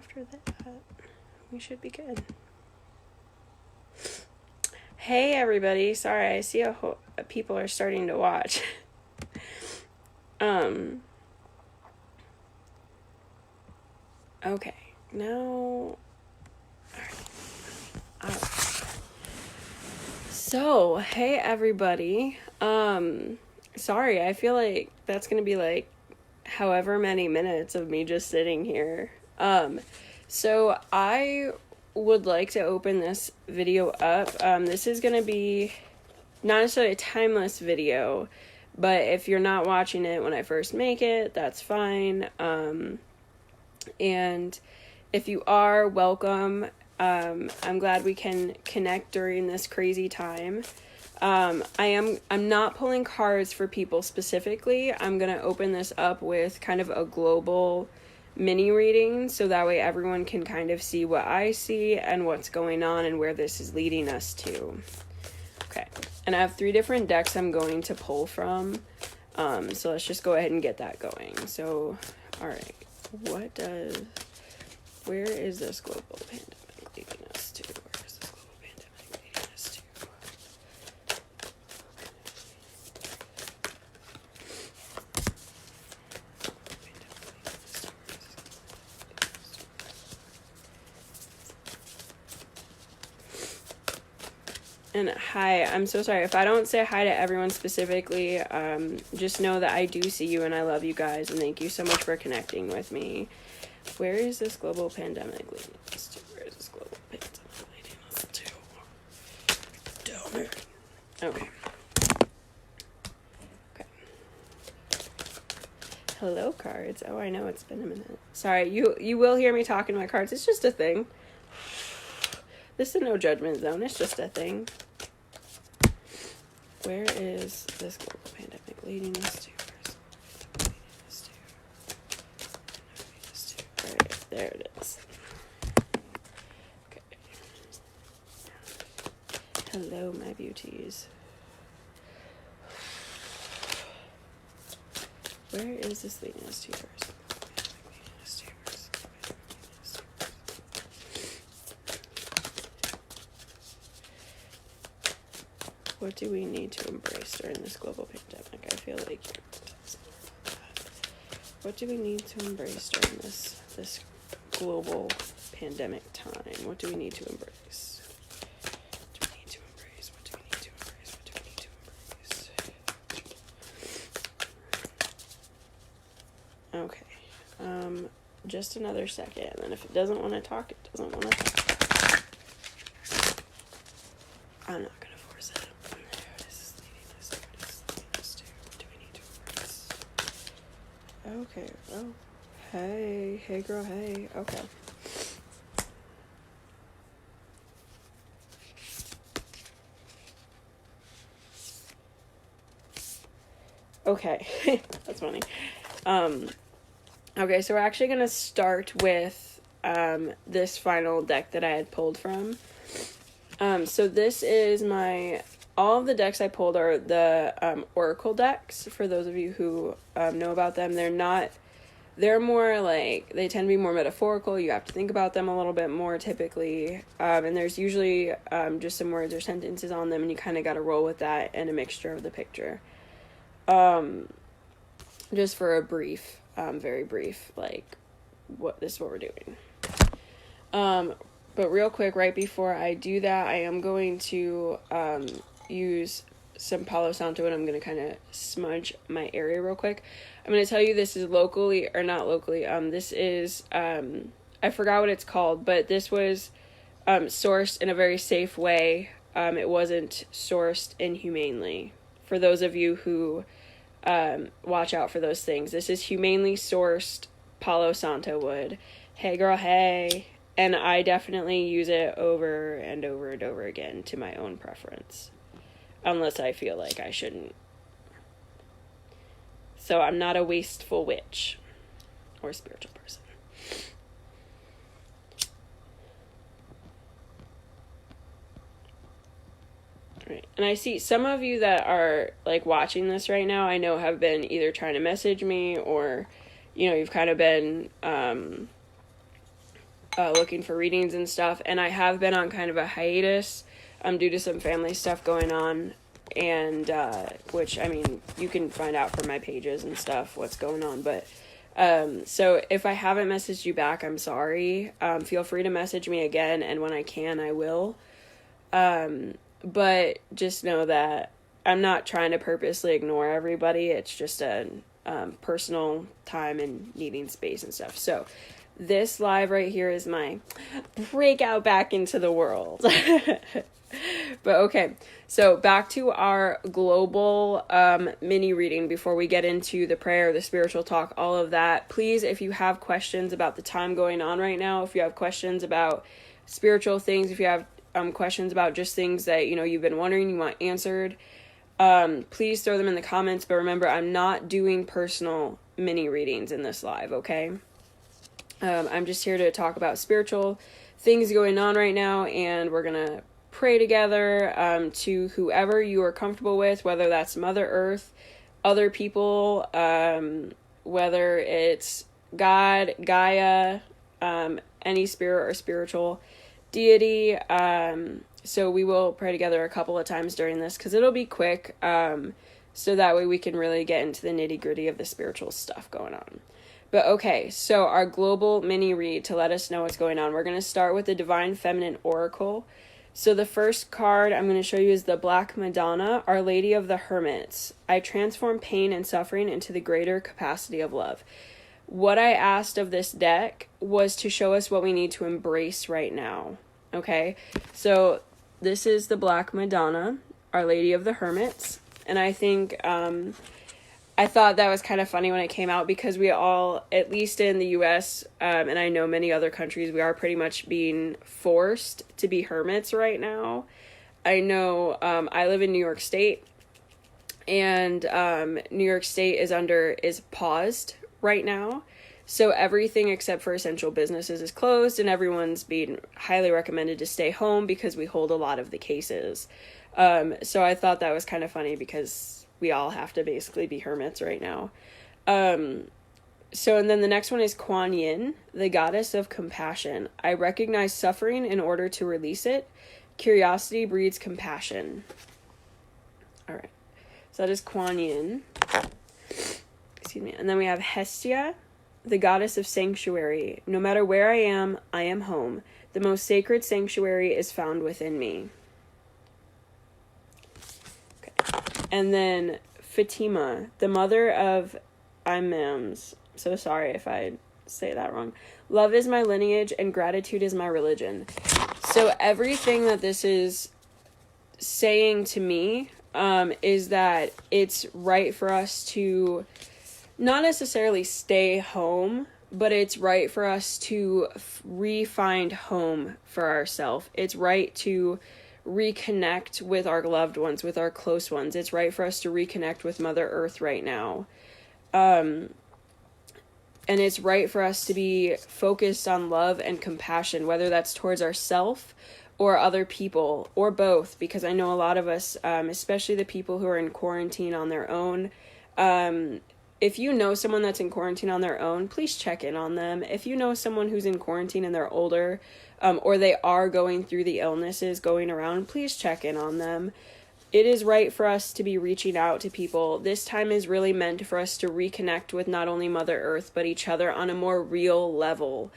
after that, we should be good. Hey everybody, sorry, I see people are starting to watch. Okay, now, alright. So, hey everybody, sorry, I feel like that's gonna be like however many minutes of me just sitting here. So I would like to open this video up. This is gonna be not necessarily a timeless video, but if you're not watching it when I first make it, that's fine. And if you are, welcome. I'm glad we can connect during this crazy time. I'm not pulling cards for people specifically. I'm going to open this up with kind of a global mini reading, so that way everyone can kind of see what I see and what's going on and where this is leading us to. Okay. And I have 3 different decks I'm going to pull from. So let's just go ahead and get that going. So, all right. Where is this global pandemic leading us to? Where is this global pandemic leading us to? And hi, I'm so sorry if I don't say hi to everyone specifically. Just know that I do see you and I love you guys, and thank you so much for connecting with me. Where is this global pandemic leading us to? Where is this global pandemic leading us to? Down there. Okay. Okay. Hello, cards. Oh, I know, it's been a minute. Sorry, you will hear me talking to my cards. It's just a thing. This is no judgment zone. It's just a thing. Where is this global pandemic leading us to? Alright, there it is. Okay. Hello, my beauties. Where is this leading us to first? What do we need to embrace during this global pandemic? I feel like what do we need to embrace during this global pandemic time? What do we need to embrace? What do we need to embrace? What do we need to embrace? What do we need to embrace? Okay. Just another second, and if it doesn't want to talk, it doesn't want to talk. I'm not gonna force it. Okay, oh, hey girl, hey, okay. Okay, that's funny. Okay, so we're actually gonna start with, this final deck that I had pulled from. So this is all of the decks I pulled are the Oracle decks. For those of you who know about them, they're more like, they tend to be more metaphorical. You have to think about them a little bit more typically. And there's usually just some words or sentences on them, and you kind of got to roll with that and a mixture of the picture. Just for a brief, very brief, like, this is what we're doing. But real quick, right before I do that, I am going to use some Palo Santo, and I'm going to kind of smudge my area real quick. I'm going to tell you this is locally, or not locally, this is, I forgot what it's called, but this was sourced in a very safe way. It wasn't sourced inhumanely. For those of you who watch out for those things, this is humanely sourced Palo Santo wood. Hey girl, hey. And I definitely use it over and over and over again to my own preference. Unless I feel like I shouldn't. So I'm not a wasteful witch. Or spiritual person. Right. And I see some of you that are like watching this right now, I know have been either trying to message me or, you know, you've kind of been looking for readings and stuff. And I have been on kind of a hiatus due to some family stuff going on. And which, I mean, you can find out from my pages and stuff what's going on. But so if I haven't messaged you back, I'm sorry. Feel free to message me again. And when I can, I will. But just know that I'm not trying to purposely ignore everybody. It's just a personal time and needing space and stuff. So this live right here is my breakout back into the world. But okay, so back to our global mini reading before we get into the prayer, the spiritual talk, all of that. Please, if you have questions about the time going on right now, if you have questions about spiritual things, if you have questions about just things that, you know, you've been wondering, you want answered, please throw them in the comments. But remember, I'm not doing personal mini readings in this live, okay? I'm just here to talk about spiritual things going on right now, and we're gonna pray together to whoever you are comfortable with, whether that's Mother Earth, other people, whether it's God, Gaia, any spirit or spiritual deity. So we will pray together a couple of times during this because it'll be quick, so that way we can really get into the nitty-gritty of the spiritual stuff going on. But okay, so our global mini read to let us know what's going on. We're going to start with the Divine Feminine Oracle. So the first card I'm going to show you is the Black Madonna, Our Lady of the Hermits. I transform pain and suffering into the greater capacity of love. What I asked of this deck was to show us what we need to embrace right now. Okay, so this is the Black Madonna, Our Lady of the Hermits. And I think I thought that was kind of funny when it came out because we all, at least in the US, and I know many other countries, we are pretty much being forced to be hermits right now. I know I live in New York State, and New York State is paused right now. So everything except for essential businesses is closed, and everyone's being highly recommended to stay home because we hold a lot of the cases. So I thought that was kind of funny because we all have to basically be hermits right now. So, and then the next one is Kuan Yin, the goddess of compassion. I recognize suffering in order to release it. Curiosity breeds compassion. All right. So that is Kuan Yin. Excuse me. And then we have Hestia, the goddess of sanctuary. No matter where I am home. The most sacred sanctuary is found within me. And then Fatima, the mother of Imams. So sorry if I say that wrong. Love is my lineage and gratitude is my religion. So everything that this is saying to me is that it's right for us to not necessarily stay home, but it's right for us to re-find home for ourselves. It's right to reconnect with our loved ones, with our close ones. It's right for us to reconnect with Mother Earth right now. And it's right for us to be focused on love and compassion, whether that's towards ourselves or other people, or both, because I know a lot of us, especially the people who are in quarantine on their own, if you know someone that's in quarantine on their own, please check in on them. If you know someone who's in quarantine and they're older, or they are going through the illnesses going around, please check in on them. It is right for us to be reaching out to people. This time is really meant for us to reconnect with not only Mother Earth, but each other on a more real level.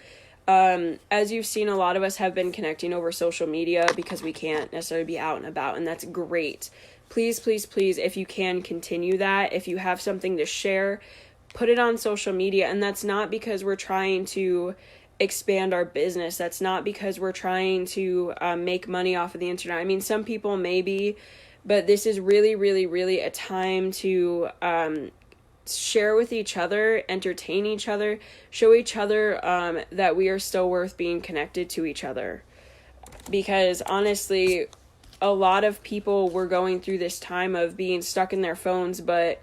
As you've seen, a lot of us have been connecting over social media because we can't necessarily be out and about, and that's great. Please, please, please, if you can, continue that. If you have something to share, put it on social media. And that's not because we're trying to expand our business. That's not because we're trying to make money off of the internet. I mean, some people maybe, but this is really, really, really a time to share with each other, entertain each other, show each other that we are still worth being connected to each other. Because honestly, a lot of people were going through this time of being stuck in their phones, but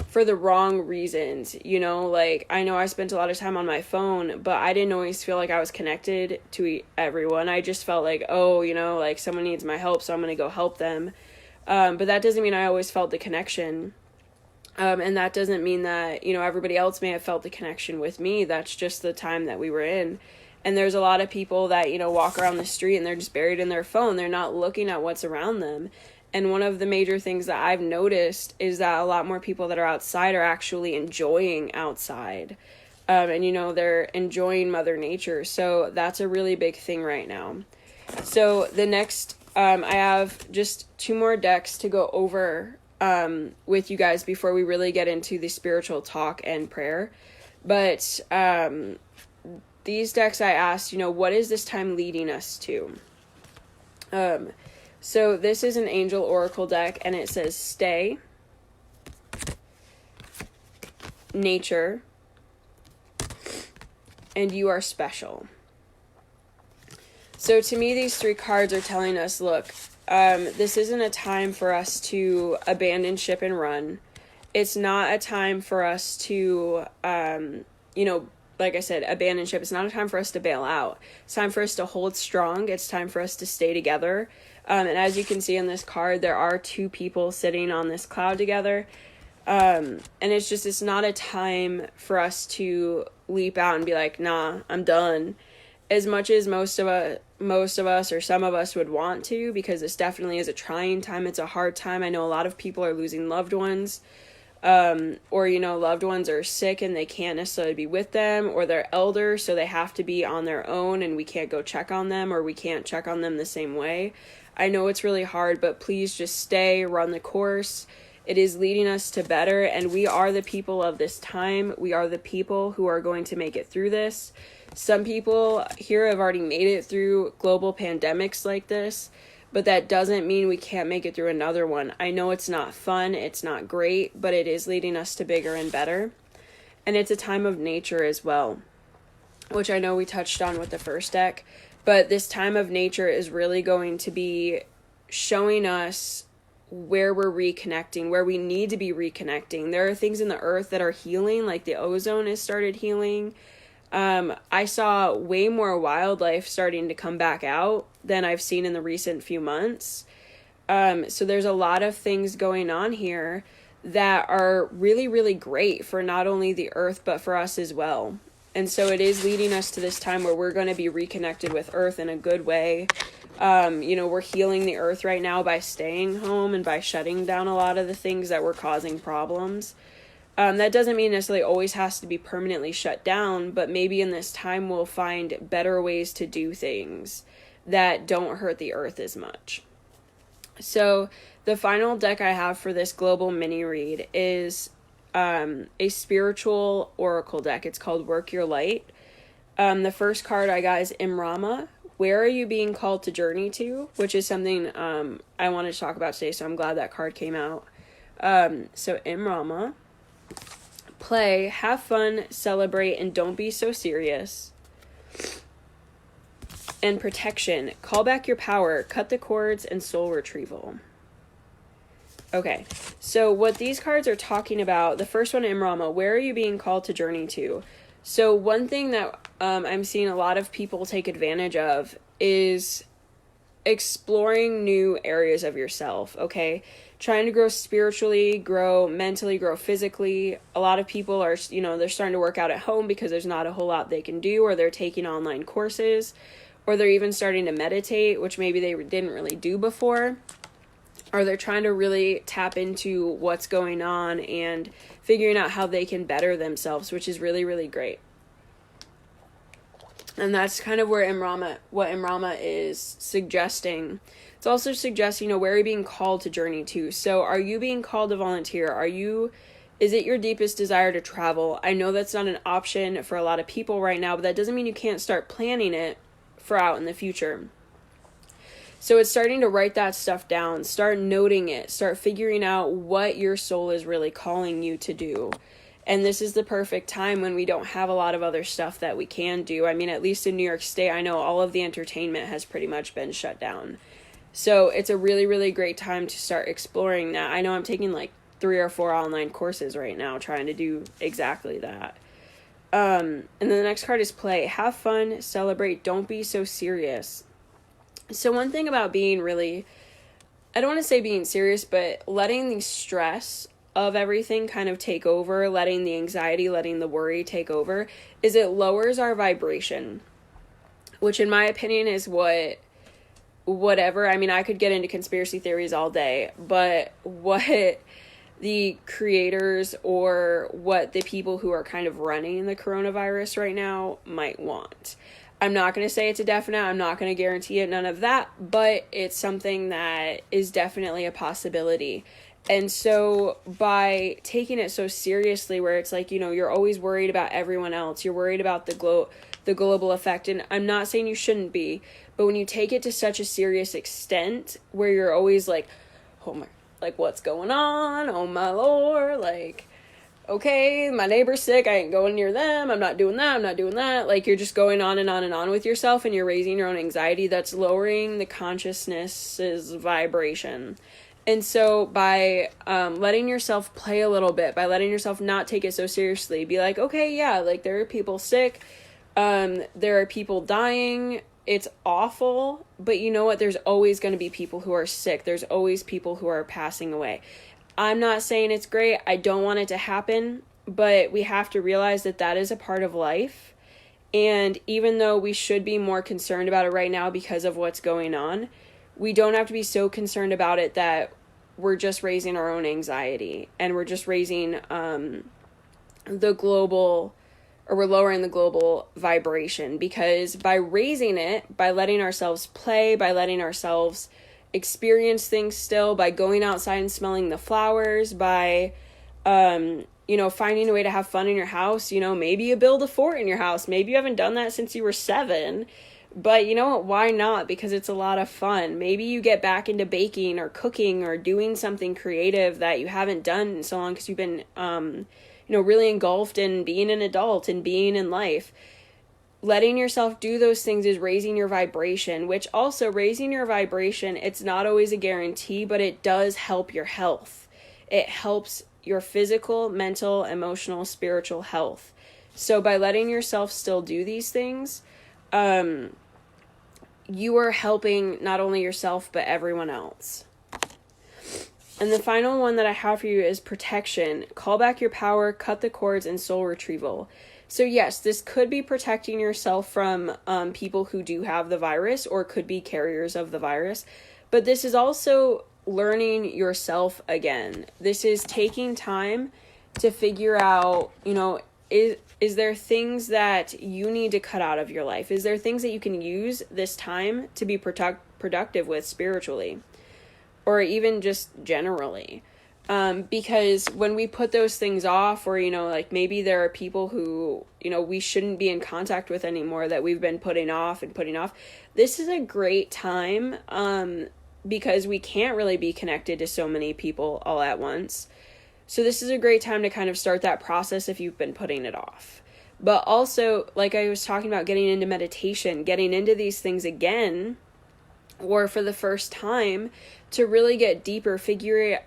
for the wrong reasons, you know, like, I know I spent a lot of time on my phone, but I didn't always feel like I was connected to everyone. I just felt like, oh, you know, like, someone needs my help, so I'm going to go help them. But that doesn't mean I always felt the connection. And that doesn't mean that, you know, everybody else may have felt the connection with me. That's just the time that we were in. And there's a lot of people that, walk around the street and they're just buried in their phone. They're not looking at what's around them. And one of the major things that I've noticed is that a lot more people that are outside are actually enjoying outside. And, they're enjoying Mother Nature. So that's a really big thing right now. So the next, I have just 2 more decks to go over with you guys before we really get into the spiritual talk and prayer. But these decks I asked, what is this time leading us to? So this is an Angel Oracle deck, and it says stay, nature, and you are special. So to me, these 3 cards are telling us, look, this isn't a time for us to abandon ship and run. It's not a time for us to, like I said, abandon ship. It's not a time for us to bail out. It's time for us to hold strong. It's time for us to stay together. And as you can see in this card, there are 2 people sitting on this cloud together. And it's not a time for us to leap out and be like, nah, I'm done. As much as most of us or some of us would want to, because this definitely is a trying time. It's a hard time. I know a lot of people are losing loved ones, or, loved ones are sick and they can't necessarily be with them, or they're elder, so they have to be on their own and we can't go check on them, or we can't check on them the same way. I know it's really hard, but please just stay, run the course. It is leading us to better, and we are the people of this time. We are the people who are going to make it through this. Some people here have already made it through global pandemics like this, but that doesn't mean we can't make it through another one. I know it's not fun, it's not great, but it is leading us to bigger and better. And it's a time of nature as well, which I know we touched on with the first deck, but this time of nature is really going to be showing us where we're reconnecting, where we need to be reconnecting. There are things in the earth that are healing, like the ozone has started healing. I saw way more wildlife starting to come back out than I've seen in the recent few months. So there's a lot of things going on here that are really, really great for not only the earth, but for us as well. And so it is leading us to this time where we're going to be reconnected with earth in a good way. We're healing the earth right now by staying home and by shutting down a lot of the things that were causing problems. That doesn't mean necessarily always has to be permanently shut down, but maybe in this time we'll find better ways to do things that don't hurt the earth as much. So the final deck I have for this global mini read is a spiritual oracle deck. It's called Work Your Light. The first card I got is Imrama. Where are you being called to journey to? Which is something I wanted to talk about today, so I'm glad that card came out. So Imrama. Play, have fun, celebrate, and don't be so serious. And protection, call back your power, cut the cords, and soul retrieval. Okay, so what these cards are talking about, the first one, Imrama, where are you being called to journey to? So one thing that I'm seeing a lot of people take advantage of is exploring new areas of yourself, okay? Trying to grow spiritually, grow mentally, grow physically. A lot of people are, they're starting to work out at home because there's not a whole lot they can do, or they're taking online courses, or they're even starting to meditate, which maybe they didn't really do before. Or they're trying to really tap into what's going on and figuring out how they can better themselves, which is really, really great. And that's kind of where what Imrama is suggesting. It's also suggesting, where are you being called to journey to? So are you being called to volunteer? Is it your deepest desire to travel? I know that's not an option for a lot of people right now, but that doesn't mean you can't start planning it for out in the future. So it's starting to write that stuff down, start noting it, start figuring out what your soul is really calling you to do. And this is the perfect time when we don't have a lot of other stuff that we can do. I mean, at least in New York State, I know all of the entertainment has pretty much been shut down. So it's a really, really great time to start exploring that. I know I'm taking like 3 or 4 online courses right now trying to do exactly that. And then the next card is play. Have fun, celebrate, don't be so serious. So one thing about being really, I don't want to say being serious, but letting the stress of everything kind of take over, letting the anxiety, letting the worry take over, is it lowers our vibration. which in my opinion is whatever. I mean, I could get into conspiracy theories all day, but what the creators or what the people who are kind of running the coronavirus right now might want. I'm not going to say it's a definite. I'm not going to guarantee it, none of that, but it's something that is definitely a possibility. And so by taking it so seriously, where it's like, you know, you're always worried about everyone else, you're worried about the global effect, and I'm not saying you shouldn't be, but when you take it to such a serious extent where you're always like, oh my, like, what's going on? Oh my Lord, like, okay, my neighbor's sick, I ain't going near them, I'm not doing that, I'm not doing that. Like, you're just going on and on and on with yourself, and you're raising your own anxiety. That's lowering the consciousness's vibration. And so by letting yourself play a little bit, by letting yourself not take it so seriously, be like, okay, yeah, like, there are people sick, there are people dying, it's awful, but you know what? There's always going to be people who are sick. There's always people who are passing away. I'm not saying it's great. I don't want it to happen, but we have to realize that that is a part of life. And even though we should be more concerned about it right now because of what's going on, we don't have to be so concerned about it that we're just raising our own anxiety and we're just raising the global, or we're lowering the global vibration. Because by raising it, by letting ourselves play, by letting ourselves experience things still, by going outside and smelling the flowers, by finding a way to have fun in your house. You know, maybe you build a fort in your house. Maybe you haven't done that since you were 7. But you know what? Why not? Because it's a lot of fun. Maybe you get back into baking or cooking or doing something creative that you haven't done in so long because you've been, really engulfed in being an adult and being in life. Letting yourself do those things is raising your vibration, which also raising your vibration, it's not always a guarantee, but it does help your health. It helps your physical, mental, emotional, spiritual health. So by letting yourself still do these things, you are helping not only yourself, but everyone else. And the final one that I have for you is protection. Call back your power, cut the cords, and soul retrieval. So yes, this could be protecting yourself from people who do have the virus or could be carriers of the virus. But this is also learning yourself again. This is taking time to figure out, is there things that you need to cut out of your life? Is there things that you can use this time to be productive with spiritually? Or even just generally? Because when we put those things off, or, maybe there are people who, we shouldn't be in contact with anymore that we've been putting off, this is a great time, because we can't really be connected to so many people all at once. So this is a great time to kind of start that process if you've been putting it off. But also, like I was talking about, getting into meditation, getting into these things again, or for the first time, to really get deeper, figure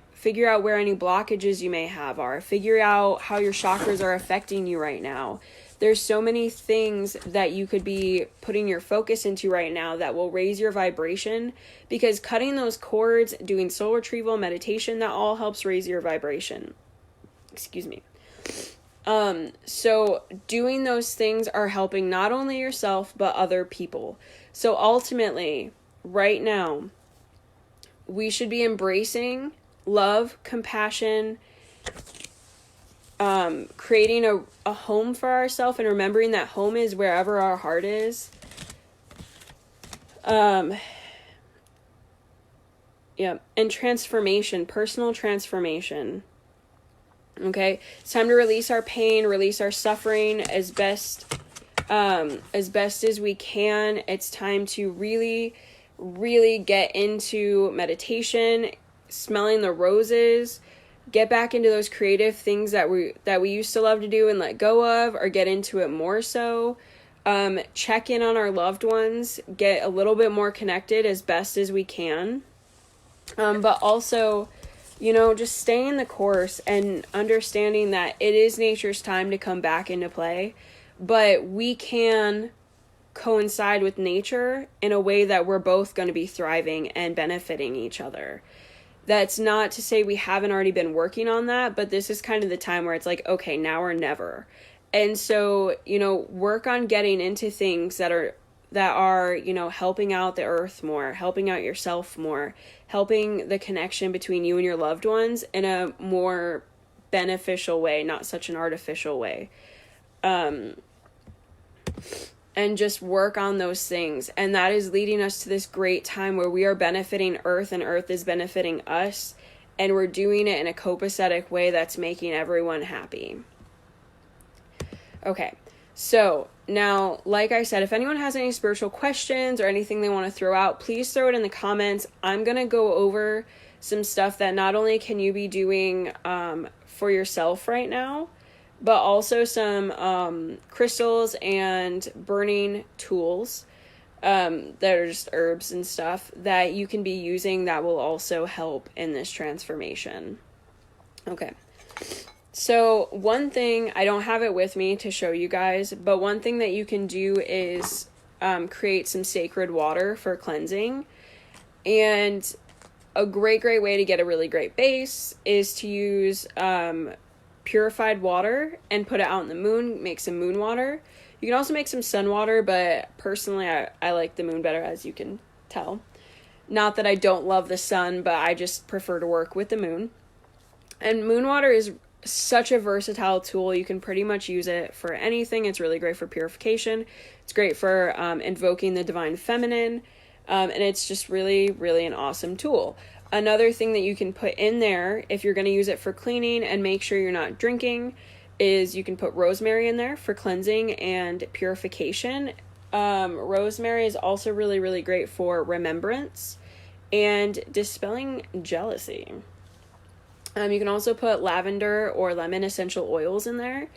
out where any blockages you may have are, figure out how your chakras are affecting you right now. There's so many things that you could be putting your focus into right now that will raise your vibration, because cutting those cords, doing soul retrieval, meditation, that all helps raise your vibration. Excuse me. So doing those things are helping not only yourself, but other people. So ultimately, right now, we should be embracing love, compassion, creating a home for ourselves, and remembering that home is wherever our heart is. And transformation, personal transformation. Okay, it's time to release our pain, release our suffering as best as we can. It's time to really, really get into meditation, smelling the roses, get back into those creative things that we used to love to do and let go of, or get into it more so. Check in on our loved ones, get a little bit more connected as best as we can. But also, just staying the course and understanding that it is nature's time to come back into play, but we can coincide with nature in a way that we're both going to be thriving and benefiting each other. That's not to say we haven't already been working on that, but this is kind of the time where it's like, okay, now or never. And so, work on getting into things that are that are, you know, helping out the earth more, helping out yourself more, helping the connection between you and your loved ones in a more beneficial way, not such an artificial way. And just work on those things. And that is leading us to this great time where we are benefiting Earth and Earth is benefiting us. And we're doing it in a copacetic way that's making everyone happy. Okay, so now, like I said, if anyone has any spiritual questions or anything they want to throw out, please throw it in the comments. I'm going to go over some stuff that not only can you be doing for yourself right now, but also some crystals and burning tools that are just herbs and stuff that you can be using that will also help in this transformation. Okay. So one thing, I don't have it with me to show you guys, but one thing that you can do is create some sacred water for cleansing. And a great way to get a really great base is to use purified water and put it out in the moon, make some moon water. You can also make some sun water, but personally I like the moon better, as you can tell. Not that I don't love the sun, but I just prefer to work with the moon. And moon water is such a versatile tool. You can pretty much use it for anything. It's really great for purification. It's great for invoking the divine feminine. And it's just really, really an awesome tool. Another thing that you can put in there, if you're going to use it for cleaning and make sure you're not drinking, is you can put rosemary in there for cleansing and purification. Rosemary is also really, really great for remembrance and dispelling jealousy. You can also put lavender or lemon essential oils in there.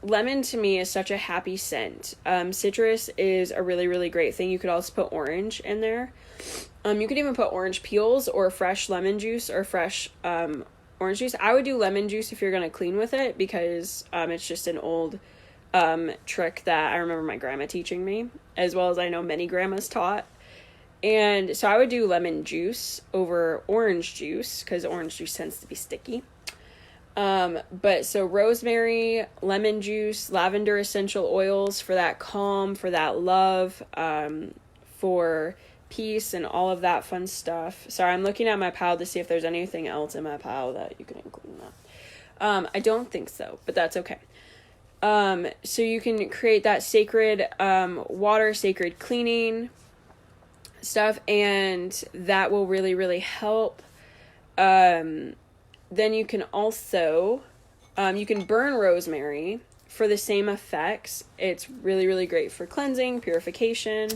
Lemon to me is such a happy scent. Citrus is a really, really great thing. You could also put orange in there. You could even put orange peels or fresh lemon juice or fresh orange juice. I would do lemon juice if you're going to clean with it, because it's just an old trick that I remember my grandma teaching me, as well as I know many grandmas taught. And so I would do lemon juice over orange juice, because orange juice tends to be sticky. But so rosemary, lemon juice, lavender essential oils for that calm, for that love, for peace and all of that fun stuff. Sorry, I'm looking at my pile to see if there's anything else in my pile that you can include in that. I don't think so, but that's okay. So you can create that sacred water, sacred cleaning stuff, and that will really, really help. Then you can also, you can burn rosemary for the same effects. It's really, really great for cleansing, purification.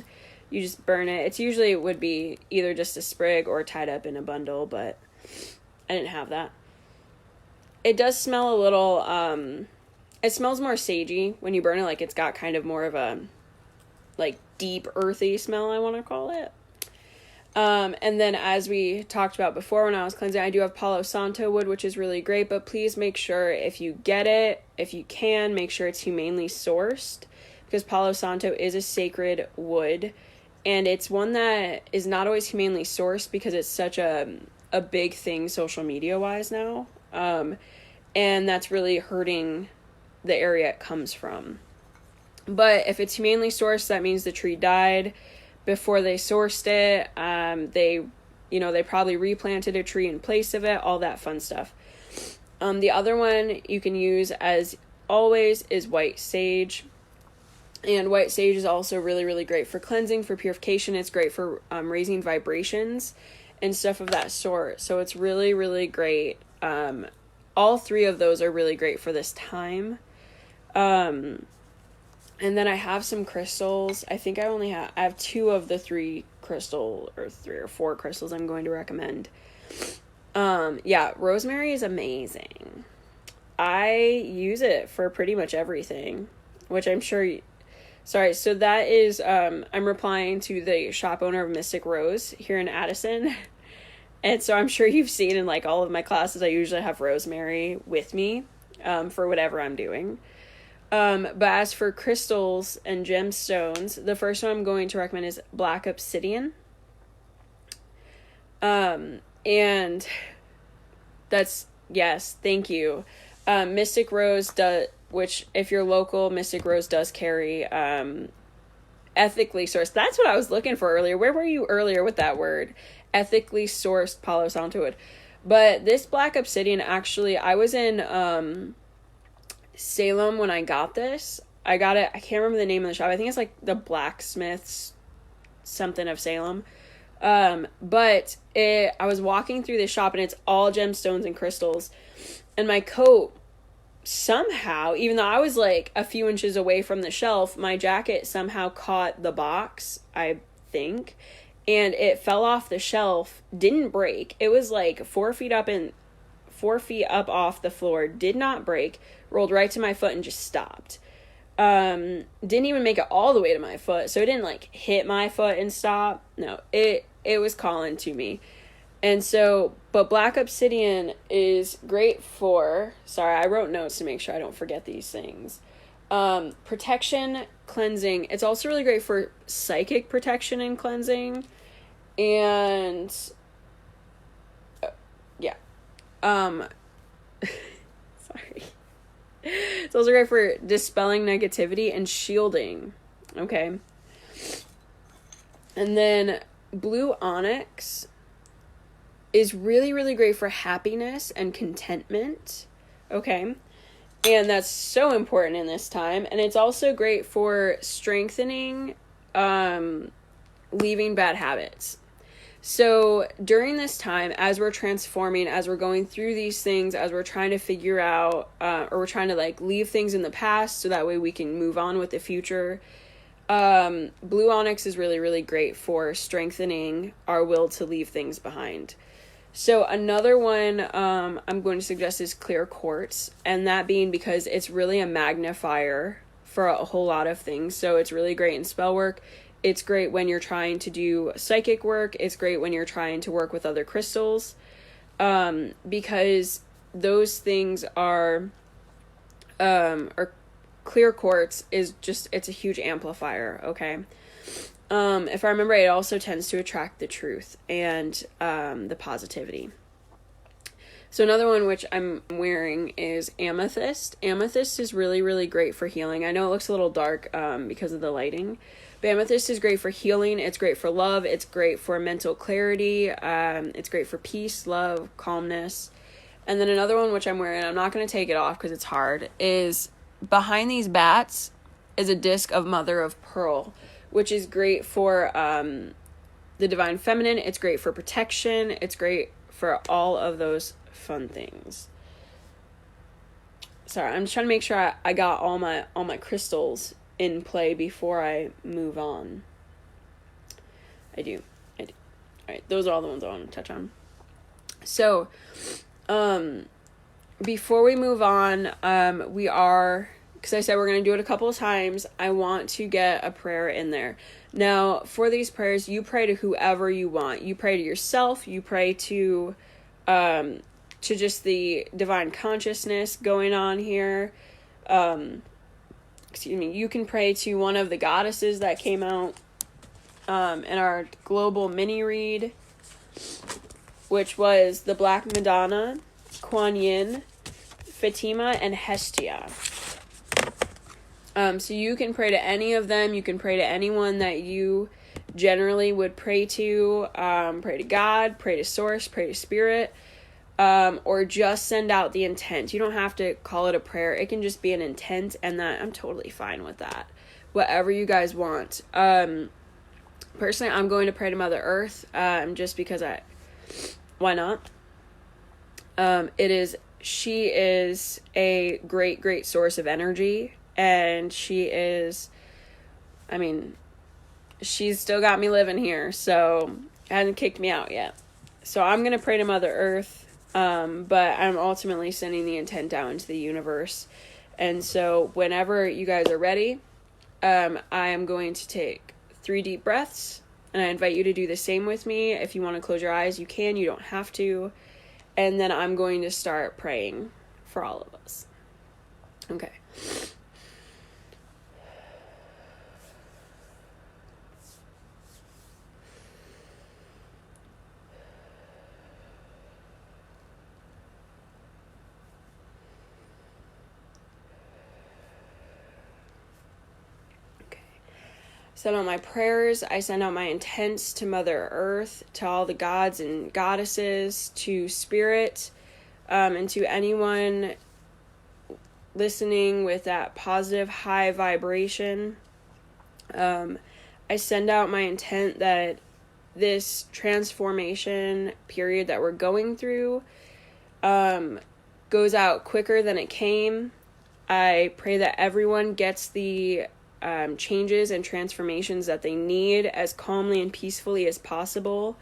You just burn it. It would be either just a sprig or tied up in a bundle, but I didn't have that. It does smell a little, it smells more sagey when you burn it. Like, it's got kind of more of a, like, deep, earthy smell, I want to call it. And then, as we talked about before when I was cleansing, I do have Palo Santo wood, which is really great, but please make sure if you get it, if you can, make sure it's humanely sourced, because Palo Santo is a sacred wood, and it's one that is not always humanely sourced because it's such a big thing social media wise now. And that's really hurting the area it comes from. But if it's humanely sourced, that means the tree died before they sourced it. They probably replanted a tree in place of it, all that fun stuff. The other one you can use, as always, is white sage. And white sage is also really, really great for cleansing, for purification. It's great for raising vibrations and stuff of that sort. So it's really, really great. All three of those are really great for this time. And then I have some crystals. I think I have 2 of the 3 crystal, or 3 or 4 crystals I'm going to recommend. Rosemary is amazing. I use it for pretty much everything, which I'm sure sorry, so that is, I'm replying to the shop owner of Mystic Rose here in Addison. And so I'm sure you've seen in like all of my classes, I usually have rosemary with me, for whatever I'm doing. But as for crystals and gemstones, the first one I'm going to recommend is black obsidian. And that's, yes, thank you. Mystic Rose does, which if you're local, Mystic Rose does carry, ethically sourced. That's what I was looking for earlier. Where were you earlier with that word? Ethically sourced Palo Santo wood. But this black obsidian, actually, I was in Salem when I got this. I got it, I can't remember the name of the shop. I think it's like the Blacksmiths something of Salem. But I was walking through this shop and it's all gemstones and crystals. And my coat, somehow, even though I was like a few inches away from the shelf, my jacket somehow caught the box, I think. And it fell off the shelf, didn't break. It was like 4 feet up off the floor, did not break, rolled right to my foot and just stopped. Didn't even make it all the way to my foot, so it didn't like hit my foot and stop. No, it was calling to me. And so, but black obsidian is great for, sorry, I wrote notes to make sure I don't forget these things. Protection, cleansing. It's also really great for psychic protection and cleansing. And yeah. Sorry. It's also great for dispelling negativity and shielding. Okay. And then blue onyx is really, really great for happiness and contentment. Okay. And that's so important in this time. And it's also great for strengthening, leaving bad habits. So during this time, as we're transforming, as we're going through these things, as we're trying to figure out, or we're trying to like leave things in the past so that way we can move on with the future, blue onyx is really, really great for strengthening our will to leave things behind. So another one I'm going to suggest is clear quartz, and that being because it's really a magnifier for a whole lot of things. So it's really great in spell work. It's great when you're trying to do psychic work. It's great when you're trying to work with other crystals, because those things are or clear quartz is just, it's a huge amplifier, okay? If I remember, it also tends to attract the truth and the positivity. So another one which I'm wearing is amethyst. Amethyst is really, really great for healing. I know it looks a little dark because of the lighting, but amethyst is great for healing. It's great for love. It's great for mental clarity. It's great for peace, love, calmness. And then another one which I'm wearing, I'm not going to take it off because it's hard, is behind these bats is a disc of mother of pearl, which is great for the divine feminine. It's great for protection. It's great for all of those fun things. Sorry, I'm just trying to make sure I got all my crystals in play before I move on. I do. Alright, those are all the ones I want to touch on. So, before we move on, because I said we're going to do it a couple of times, I want to get a prayer in there. Now, for these prayers, you pray to whoever you want. You pray to yourself. You pray to just the divine consciousness going on here. You can pray to one of the goddesses that came out in our global mini read, which was the Black Madonna, Kuan Yin, Fatima, and Hestia. So you can pray to any of them. You can pray to anyone that you generally would pray to. Pray to God, pray to Source, pray to Spirit, or just send out the intent. You don't have to call it a prayer. It can just be an intent, and that I'm totally fine with that. Whatever you guys want. Personally, I'm going to pray to Mother Earth, just because why not? She is a great, great source of energy. And she's still got me living here, so hasn't kicked me out yet. So I'm going to pray to Mother Earth, but I'm ultimately sending the intent out into the universe. And so whenever you guys are ready, I am going to take 3 deep breaths, and I invite you to do the same with me. If you want to close your eyes, you can. You don't have to. And then I'm going to start praying for all of us. Okay. send out my prayers. I send out my intents to Mother Earth, to all the gods and goddesses, to Spirit, and to anyone listening with that positive high vibration. I send out my intent that this transformation period that we're going through goes out quicker than it came. I pray that everyone gets the changes and transformations that they need as calmly and peacefully as possible.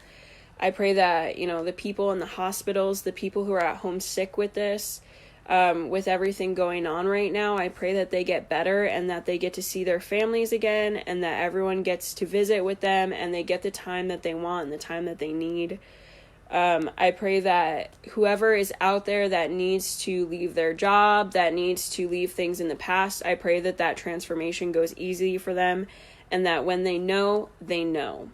I pray that, the people in the hospitals, the people who are at home sick with this, with everything going on right now, I pray that they get better and that they get to see their families again and that everyone gets to visit with them and they get the time that they want and the time that they need. I pray that whoever is out there that needs to leave their job, that needs to leave things in the past, I pray that that transformation goes easy for them and that when they know, they know.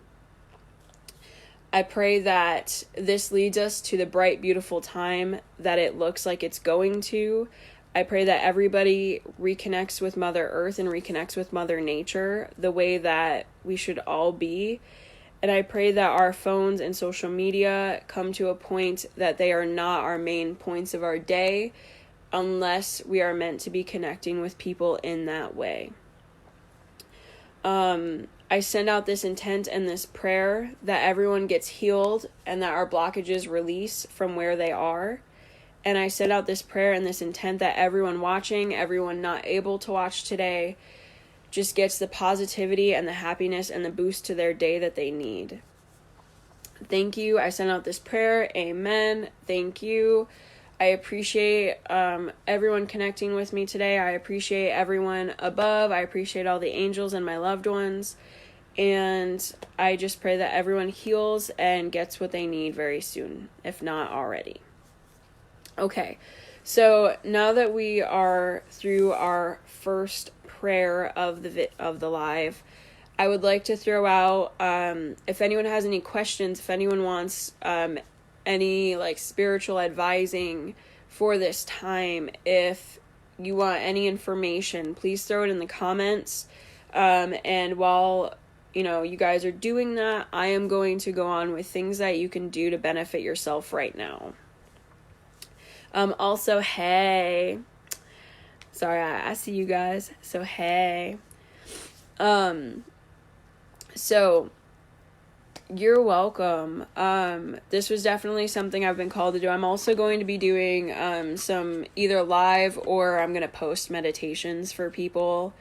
I pray that this leads us to the bright, beautiful time that it looks like it's going to. I pray that everybody reconnects with Mother Earth and reconnects with Mother Nature the way that we should all be. And I pray that our phones and social media come to a point that they are not our main points of our day unless we are meant to be connecting with people in that way. I send out this intent and this prayer that everyone gets healed and that our blockages release from where they are. And I send out this prayer and this intent that everyone watching, everyone not able to watch today, just gets the positivity and the happiness and the boost to their day that they need. Thank you. I send out this prayer. Amen. Thank you. I appreciate everyone connecting with me today. I appreciate everyone above. I appreciate all the angels and my loved ones. And I just pray that everyone heals and gets what they need very soon, if not already. Okay, so now that we are through our first prayer of the live, I would like to throw out, if anyone has any questions, if anyone wants any spiritual advising for this time, if you want any information, please throw it in the comments. And while you guys are doing that, I am going to go on with things that you can do to benefit yourself right now. Also, hey, sorry, I see you guys. So, hey, so you're welcome. This was definitely something I've been called to do. I'm also going to be doing, some either live or I'm going to post meditations for people.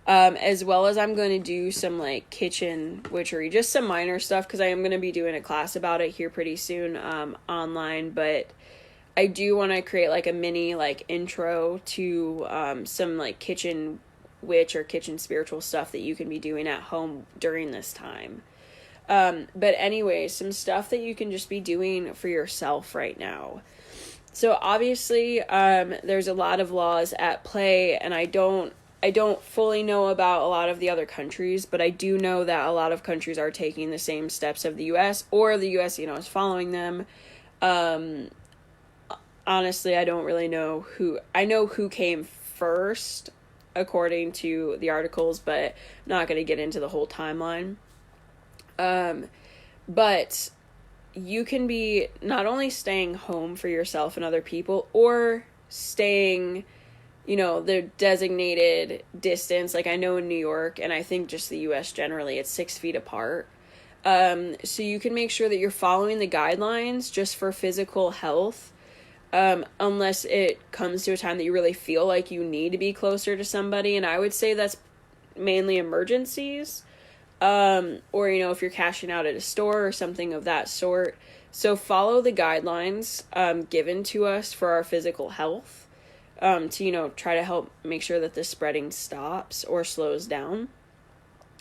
As well as I'm going to do some kitchen witchery, just some minor stuff, because I am going to be doing a class about it here pretty soon, online, but I do want to create a mini intro to, some kitchen witch or kitchen spiritual stuff that you can be doing at home during this time. But anyway, some stuff that you can just be doing for yourself right now. So obviously, there's a lot of laws at play, and I don't fully know about a lot of the other countries, but I do know that a lot of countries are taking the same steps of the U.S., or the U.S., is following them. Honestly, I don't really know who. I know who came first, according to the articles, but not going to get into the whole timeline. But you can be not only staying home for yourself and other people, or staying the designated distance. I know in New York, and I think just the U.S. generally, it's 6 feet apart. So you can make sure that you're following the guidelines just for physical health, unless it comes to a time that you really feel like you need to be closer to somebody. And I would say that's mainly emergencies, or, if you're cashing out at a store or something of that sort. So follow the guidelines, given to us for our physical health. To, try to help make sure that the spreading stops or slows down.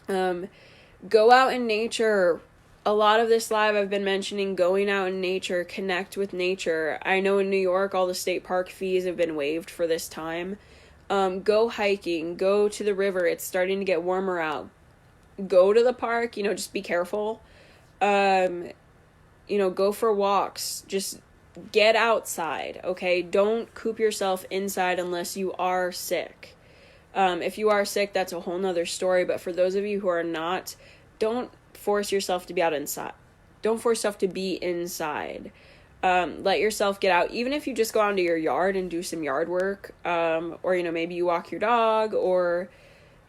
Go out in nature. A lot of this live I've been mentioning going out in nature, connect with nature. I know in New York, all the state park fees have been waived for this time. Go hiking, go to the river. It's starting to get warmer out. Go to the park, just be careful. Go for walks. Just get outside, okay? Don't coop yourself inside unless you are sick. If you are sick, that's a whole nother story. But for those of you who are not, don't force yourself to be out inside. Don't force yourself to be inside. Let yourself get out, even if you just go out into your yard and do some yard work, or, maybe you walk your dog, or,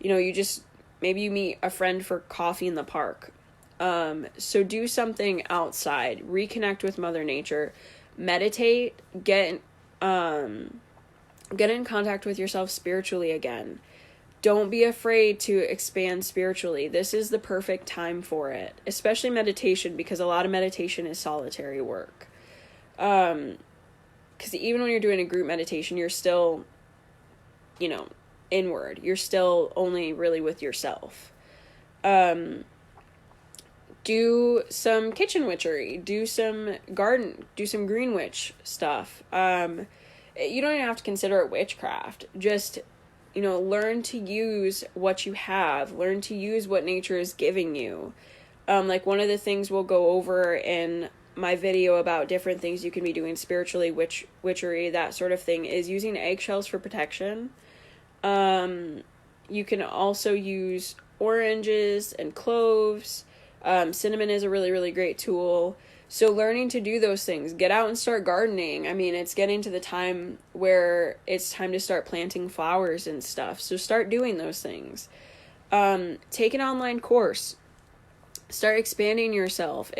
maybe you meet a friend for coffee in the park. So do something outside, reconnect with Mother Nature, meditate, get in contact with yourself spiritually again. Don't be afraid to expand spiritually. This is the perfect time for it, especially meditation, because a lot of meditation is solitary work. Because even when you're doing a group meditation, you're still, inward. You're still only really with yourself. Do some kitchen witchery, do some green witch stuff. You don't even have to consider it witchcraft. Just, learn to use what you have. Learn to use what nature is giving you. Like one of the things we'll go over in my video about different things you can be doing spiritually, witchery, that sort of thing, is using eggshells for protection. You can also use oranges and cloves. Cinnamon is a really, really great tool. So learning to do those things, get out and start gardening. I mean, it's getting to the time where it's time to start planting flowers and stuff. So start doing those things. Take an online course. Start expanding yourself.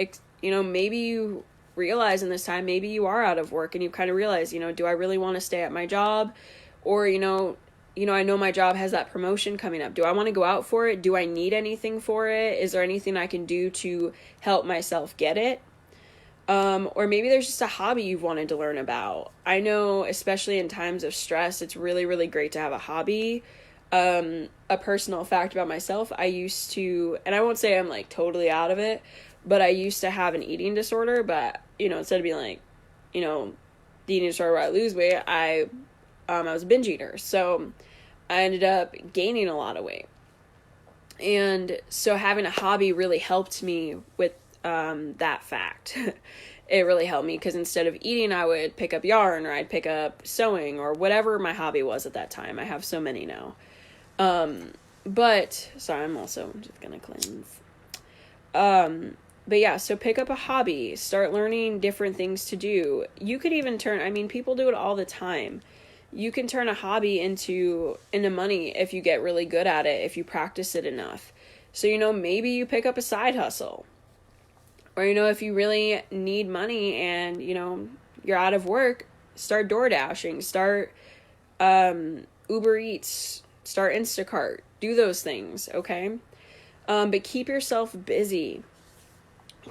Maybe you realize in this time, maybe you are out of work and you kind of realize, do I really want to stay at my job? Or, I know my job has that promotion coming up. Do I want to go out for it? Do I need anything for it? Is there anything I can do to help myself get it? Or maybe there's just a hobby you've wanted to learn about. I know, especially in times of stress, it's really, really great to have a hobby. A personal fact about myself, I used to, and I won't say I'm like totally out of it, but I used to have an eating disorder. But, instead of being like, the eating disorder where I lose weight, I was a binge eater. So I ended up gaining a lot of weight. And so having a hobby really helped me with that fact. It really helped me because instead of eating, I would pick up yarn, or I'd pick up sewing, or whatever my hobby was at that time. I have so many now. But sorry, I'm just gonna cleanse. But yeah, so pick up a hobby, start learning different things to do. You could even people do it all the time. You can turn a hobby into money if you get really good at it, if you practice it enough. So, maybe you pick up a side hustle. Or, if you really need money and, you're out of work, start door dashing, start Uber Eats, start Instacart, do those things, okay? But keep yourself busy.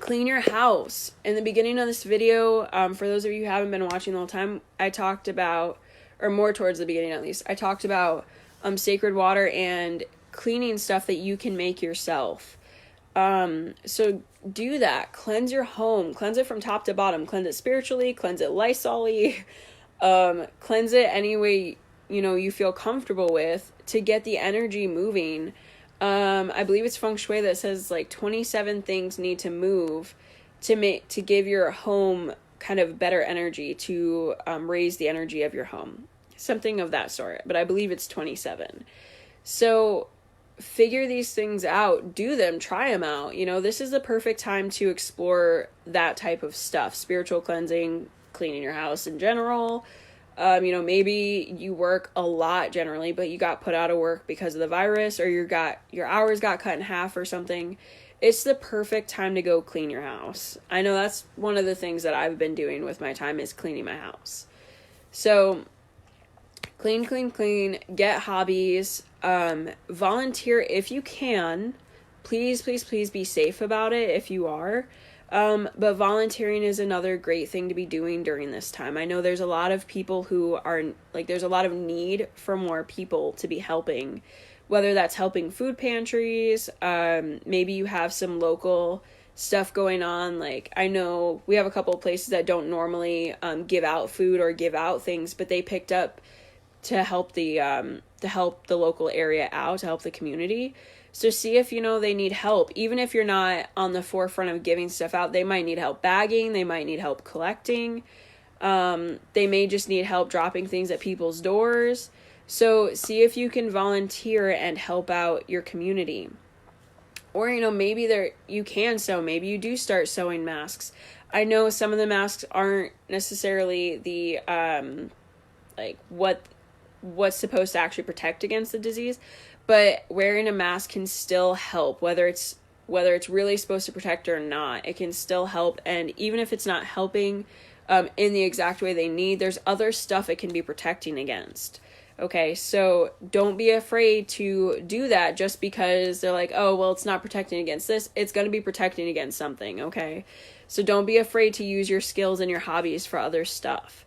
Clean your house. In the beginning of this video, for those of you who haven't been watching the whole time, I talked about, or more towards the beginning at least, I talked about sacred water and cleaning stuff that you can make yourself. So do that. Cleanse your home. Cleanse it from top to bottom. Cleanse it spiritually. Cleanse it Lysol-y. Cleanse it any way, you feel comfortable with to get the energy moving. I believe it's feng shui that says like 27 things need to move to give your home kind of better energy, to raise the energy of your home. Something of that sort. But I believe it's 27. So figure these things out, do them, try them out. This is the perfect time to explore that type of stuff. Spiritual cleansing, cleaning your house in general. Maybe you work a lot generally, but you got put out of work because of the virus, or your hours got cut in half or something. It's the perfect time to go clean your house. I know that's one of the things that I've been doing with my time, is cleaning my house. So clean, get hobbies, volunteer if you can. Please be safe about it if you are. But volunteering is another great thing to be doing during this time. I know there's a lot of people who are there's a lot of need for more people to be helping, whether that's helping food pantries. Maybe you have some local stuff going on. Like, I know we have a couple of places that don't normally give out food or give out things, but they picked up to help the local area out, to help the community. So see if they need help. Even if you're not on the forefront of giving stuff out, they might need help bagging, they might need help collecting. They may just need help dropping things at people's doors. So see if you can volunteer and help out your community. Or, maybe you can sew. Maybe you do start sewing masks. I know some of the masks aren't necessarily the, like, what's supposed to actually protect against the disease, but wearing a mask can still help, whether it's really supposed to protect or not. It can still help, and even if it's not helping in the exact way they need, there's other stuff it can be protecting against. Okay, so don't be afraid to do that just because they're like, oh, well, it's not protecting against this. It's going to be protecting against something, okay? So don't be afraid to use your skills and your hobbies for other stuff.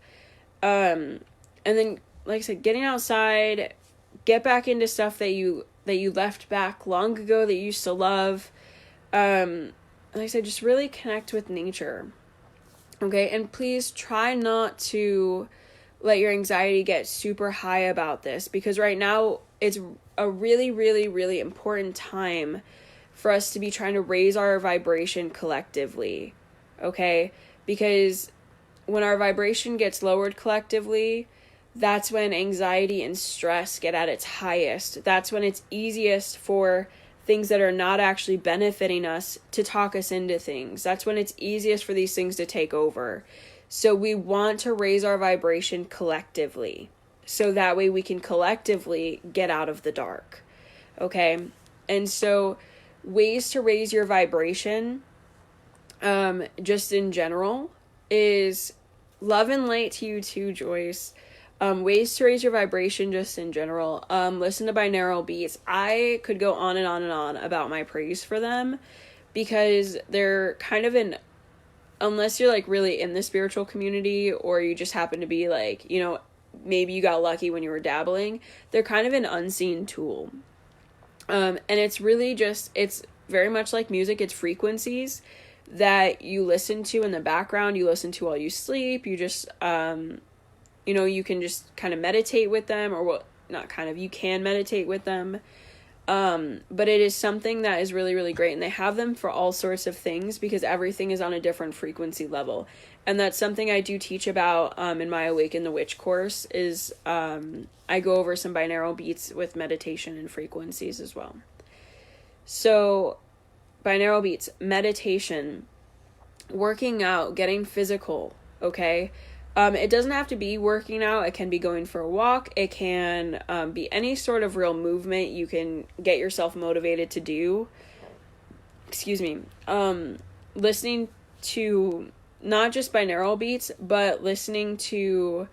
And then, like I said, getting outside, get back into stuff that you left back long ago that you used to love. Like I said, just really connect with nature. Okay, and please try not to let your anxiety get super high about this, because right now it's a really, really, really important time for us to be trying to raise our vibration collectively. Okay, because when our vibration gets lowered collectively, that's when anxiety and stress get at its highest. That's when it's easiest for things that are not actually benefiting us to talk us into things. That's when it's easiest for these things to take over. So we want to raise our vibration collectively, so that way we can collectively get out of the dark. Okay? And so ways to raise your vibration, just in general, is love and light to you too, Joyce. Ways to raise your vibration just in general. Listen to binaural beats. I could go on and on and on about my praise for them, because they're kind of unless you're like really in the spiritual community, or you just happen to be like, maybe you got lucky when you were dabbling, they're kind of an unseen tool. And it's really just, it's very much like music. It's frequencies that you listen to in the background, you listen to while you sleep, you just, you can just kind of meditate with them, or you can meditate with them. But it is something that is really, really great. And they have them for all sorts of things, because everything is on a different frequency level. And that's something I do teach about, in my Awaken the Witch course, is, I go over some binaural beats with meditation and frequencies as well. So binaural beats, meditation, working out, getting physical. Okay. It doesn't have to be working out. It can be going for a walk. It can be any sort of real movement you can get yourself motivated to do. Excuse me. Listening to not just binaural beats, but listening to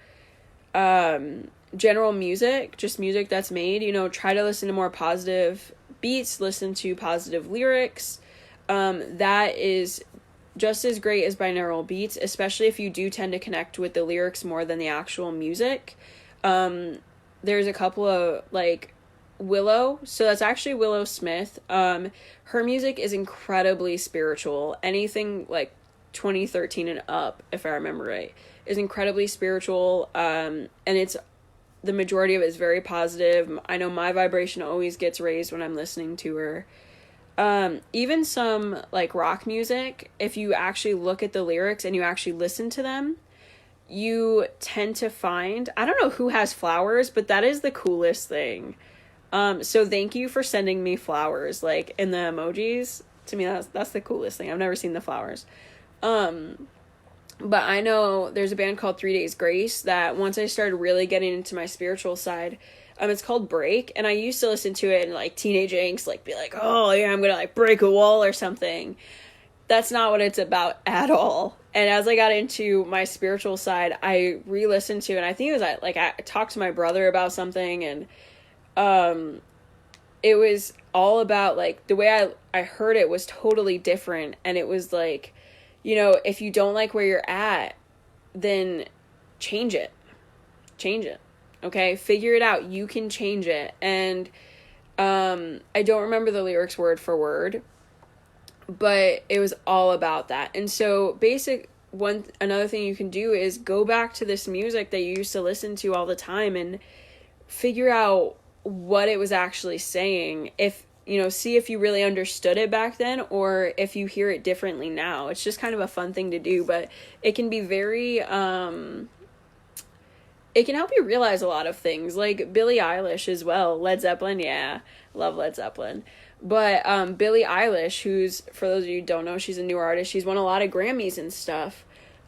general music, just music that's made. Try to listen to more positive beats, listen to positive lyrics. That is just as great as binaural beats, especially if you do tend to connect with the lyrics more than the actual music. There's a couple of, like, Willow, so that's actually Willow Smith. Her music is incredibly spiritual. Anything like 2013 and up, if I remember right, is incredibly spiritual. And it's, the majority of it is very positive. I know my vibration always gets raised when I'm listening to her. Even some like rock music, if you actually look at the lyrics and you actually listen to them, you tend to find, I don't know who has flowers, but that is the coolest thing. So thank you for sending me flowers, like in the emojis. To me, that's the coolest thing. I've never seen the flowers. But I know there's a band called 3 Days Grace that once I started really getting into my spiritual side, it's called Break, and I used to listen to it in like teenage angst, like be like, oh yeah, I'm gonna like break a wall or something. That's not what it's about at all. And as I got into my spiritual side, I re-listened to, and I think it was like I talked to my brother about something, and it was all about, like, the way I heard it was totally different. And it was like, if you don't like where you're at, then change it. Okay, figure it out. You can change it. And I don't remember the lyrics word for word, but it was all about that. And so another thing you can do is go back to this music that you used to listen to all the time and figure out what it was actually saying. See if you really understood it back then, or if you hear it differently now. It's just kind of a fun thing to do, but it can be very it can help you realize a lot of things, like Billie Eilish as well. Led Zeppelin, yeah, love Led Zeppelin. But Billie Eilish, who's, for those of you who don't know, she's a newer artist. She's won a lot of Grammys and stuff.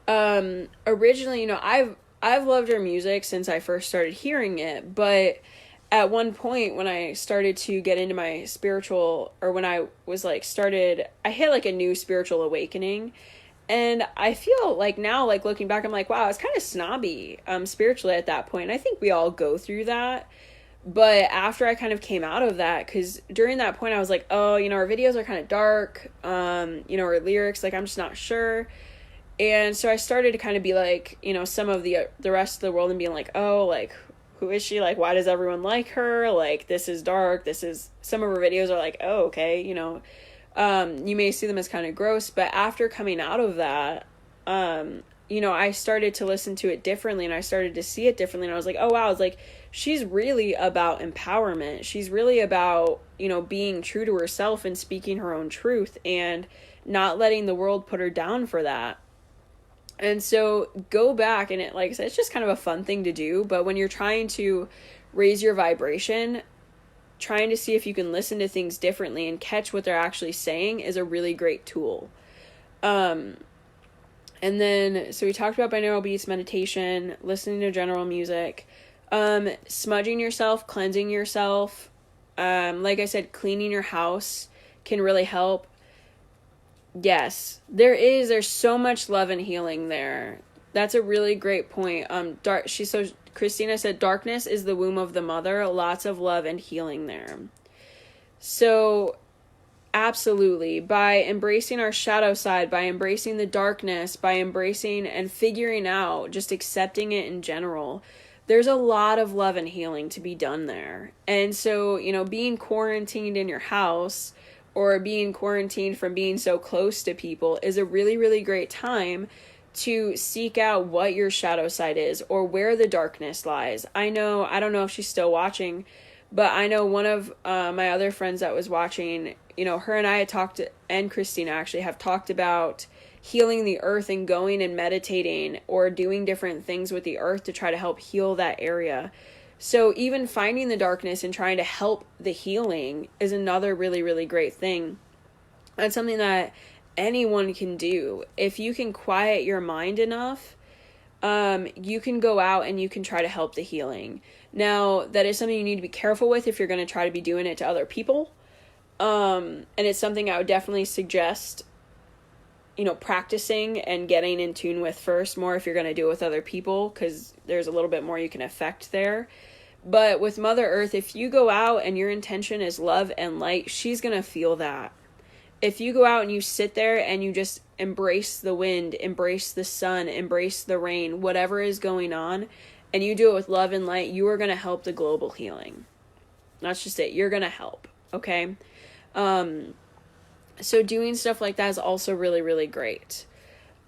Originally, you know, I've loved her music since I first started hearing it, but at one point when I started to get into my spiritual, or when I was like I hit like a new spiritual awakening. And I feel like now, like looking back, I'm like, wow, I was kind of snobby spiritually at that point. And I think we all go through that. But after I kind of came out of that, because during that point I was like, oh, you know, our videos are kind of dark, you know, our lyrics, like, I'm just not sure. And so I started to kind of be like, you know, some of the rest of the world, and being like, oh, like, who is she? Like, why does everyone like her? Like, this is dark. Some of her videos are like, oh, okay, you know, you may see them as kind of gross. But after coming out of that, you know, I started to listen to it differently, and I started to see it differently. And I was like, oh, wow, it's like, she's really about empowerment. She's really about, you know, being true to herself and speaking her own truth, and not letting the world put her down for that. And so go back, and it, like I said, it's just kind of a fun thing to do. But when you're trying to raise your vibration, trying to see if you can listen to things differently and catch what they're actually saying is a really great tool. And then, so we talked about binaural beats, meditation, listening to general music, smudging yourself, cleansing yourself. Like I said, cleaning your house can really help. Yes, there's so much love and healing there. That's a really great point. Christina said, darkness is the womb of the mother. Lots of love and healing there. So absolutely, by embracing our shadow side, by embracing the darkness, by embracing and figuring out, just accepting it in general, there's a lot of love and healing to be done there. And so, you know, being quarantined in your house, or being quarantined from being so close to people, is a really, really great time to seek out what your shadow side is, or where the darkness lies. I don't know if she's still watching, but I know one of my other friends that was watching, you know, her and I had talked, and Christina actually have talked about healing the earth and going and meditating or doing different things with the earth to try to help heal that area. So even finding the darkness and trying to help the healing is another really, really great thing. That's something that anyone can do. If you can quiet your mind enough, you can go out and you can try to help the healing. Now, that is something you need to be careful with if you're going to try to be doing it to other people. And it's something I would definitely suggest, you know, practicing and getting in tune with first, more if you're going to do it with other people, because there's a little bit more you can affect there. But with Mother Earth, if you go out and your intention is love and light, she's going to feel that. If you go out and you sit there and you just embrace the wind, embrace the sun, embrace the rain, whatever is going on, and you do it with love and light, you are going to help the global healing. That's just it. You're going to help. Okay? So doing stuff like that is also really, really great.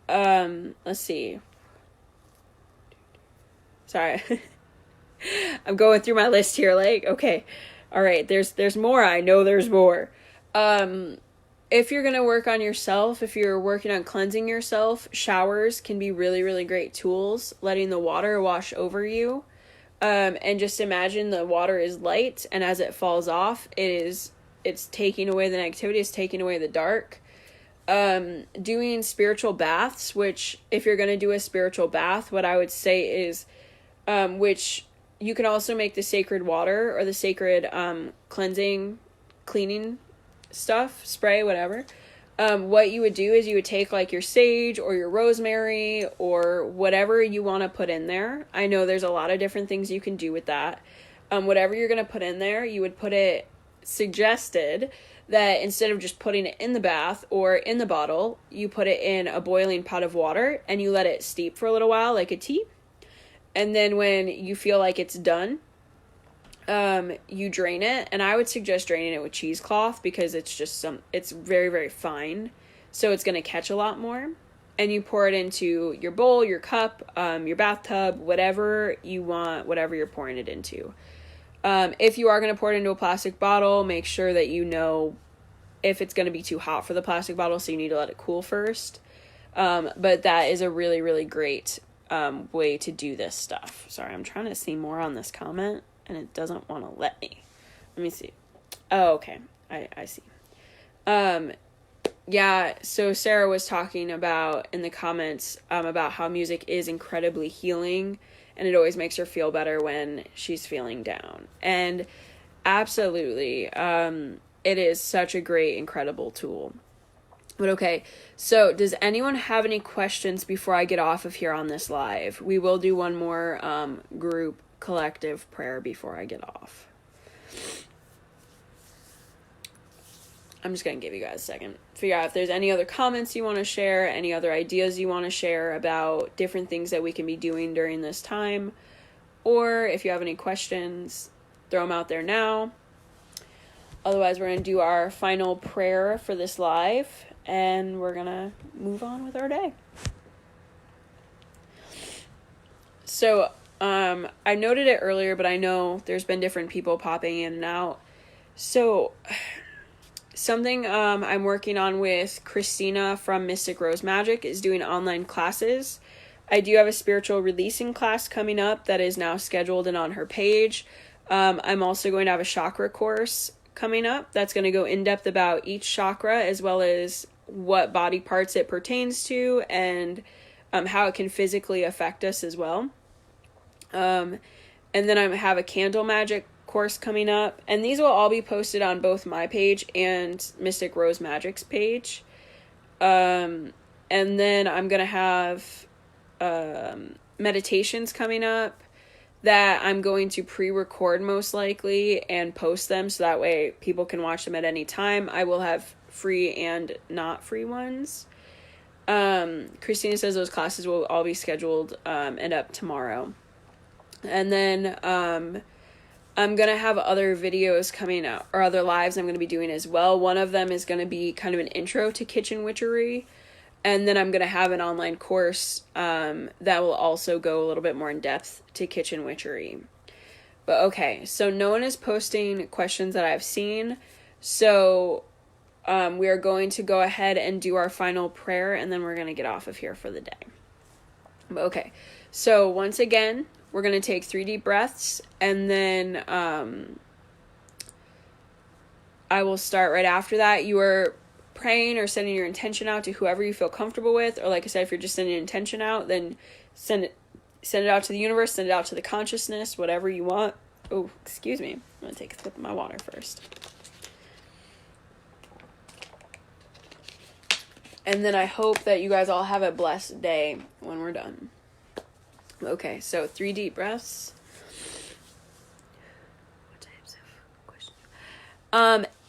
Let's see. Sorry. I'm going through my list here, like, okay. All right, there's more. I know there's more. If you're going to work on yourself, if you're working on cleansing yourself, showers can be really, really great tools. Letting the water wash over you. And just imagine the water is light, and as it falls off, it's taking away the negativity, it's taking away the dark. Doing spiritual baths, which if you're going to do a spiritual bath, what I would say is, which you can also make the sacred water or the sacred cleaning stuff, spray, whatever. What you would do is you would take like your sage or your rosemary or whatever you want to put in there. I know there's a lot of different things you can do with that. Whatever you're going to put in there, you would put it, suggested that instead of just putting it in the bath or in the bottle, you put it in a boiling pot of water and you let it steep for a little while, like a tea. And then when you feel like it's done, you drain it. And I would suggest draining it with cheesecloth, because it's very, very fine. So it's going to catch a lot more. And you pour it into your bowl, your cup, your bathtub, whatever you want, whatever you're pouring it into. If you are going to pour it into a plastic bottle, make sure that you know if it's going to be too hot for the plastic bottle, so you need to let it cool first. But that is a really, really great way to do this stuff. Sorry, I'm trying to see more on this comment, and it doesn't want to let me. Let me see. Oh, okay. I see. Yeah, so Sarah was talking about in the comments about how music is incredibly healing, and it always makes her feel better when she's feeling down. And absolutely, it is such a great, incredible tool. But okay, so does anyone have any questions before I get off of here on this live? We will do one more group collective prayer before I get off. I'm just going to give you guys a second. Figure out if there's any other comments you want to share, any other ideas you want to share about different things that we can be doing during this time. Or if you have any questions, throw them out there now. Otherwise, we're going to do our final prayer for this live, and we're going to move on with our day. So, I noted it earlier, but I know there's been different people popping in and out. So, something I'm working on with Christina from Mystic Rose Magic is doing online classes. I do have a spiritual releasing class coming up that is now scheduled and on her page. I'm also going to have a chakra course coming up that's going to go in depth about each chakra, as well as what body parts it pertains to, and how it can physically affect us as well. And then I have a candle magic course coming up, and these will all be posted on both my page and Mystic Rose Magic's page. And then I'm gonna have meditations coming up that I'm going to pre-record most likely and post them, so that way people can watch them at any time. I will have free and not free ones. Christina says those classes will all be scheduled and up tomorrow. And then I'm going to have other videos coming out, or other lives I'm going to be doing as well. One of them is going to be kind of an intro to kitchen witchery. And then I'm going to have an online course that will also go a little bit more in depth to kitchen witchery. But okay, so no one is posting questions that I've seen. So we are going to go ahead and do our final prayer, and then we're going to get off of here for the day. But okay, so once again, we're going to take 3 deep breaths, and then I will start right after that. You are praying or sending your intention out to whoever you feel comfortable with, or like I said, if you're just sending an intention out, then send it out to the universe, send it out to the consciousness, whatever you want. Oh, excuse me. I'm going to take a sip of my water first. And then I hope that you guys all have a blessed day when we're done. Okay, so 3 deep breaths. What types of questions?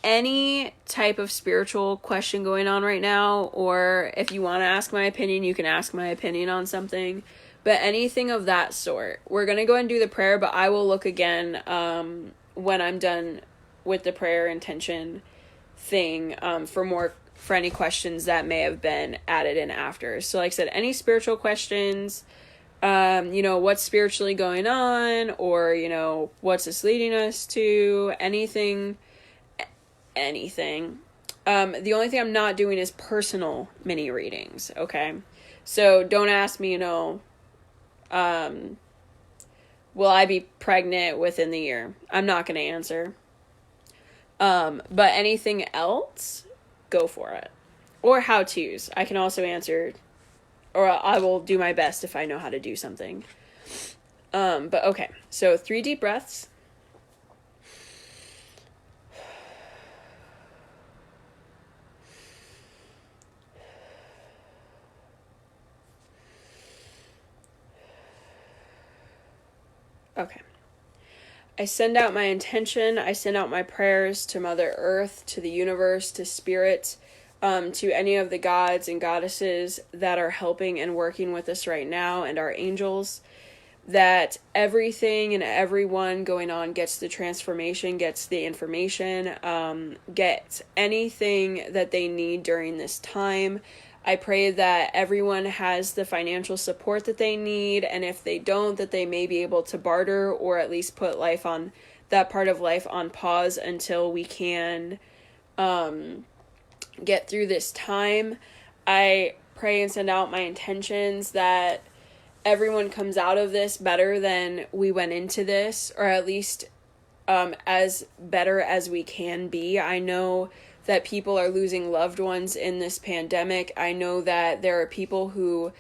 Any type of spiritual question going on right now, or if you want to ask my opinion, you can ask my opinion on something, but anything of that sort. We're going to go and do the prayer, but I will look again when I'm done with the prayer intention thing for any questions that may have been added in after. So like I said, any spiritual questions, what's spiritually going on, or, what's this leading us to, anything. The only thing I'm not doing is personal mini readings, okay? So don't ask me, will I be pregnant within the year? I'm not going to answer. But anything else, go for it. Or how-tos. I can also answer, or I will do my best if I know how to do something. But okay, so 3 deep breaths. Okay. I send out my intention. I send out my prayers to Mother Earth, to the universe, to Spirit, to any of the gods and goddesses that are helping and working with us right now, and our angels, that everything and everyone going on gets the transformation, gets the information, gets anything that they need during this time. I pray that everyone has the financial support that they need, and if they don't, that they may be able to barter, or at least put that part of life on pause until we can get through this time. I pray and send out my intentions that everyone comes out of this better than we went into this, or at least as better as we can be. I know that people are losing loved ones in this pandemic. I know that there are people who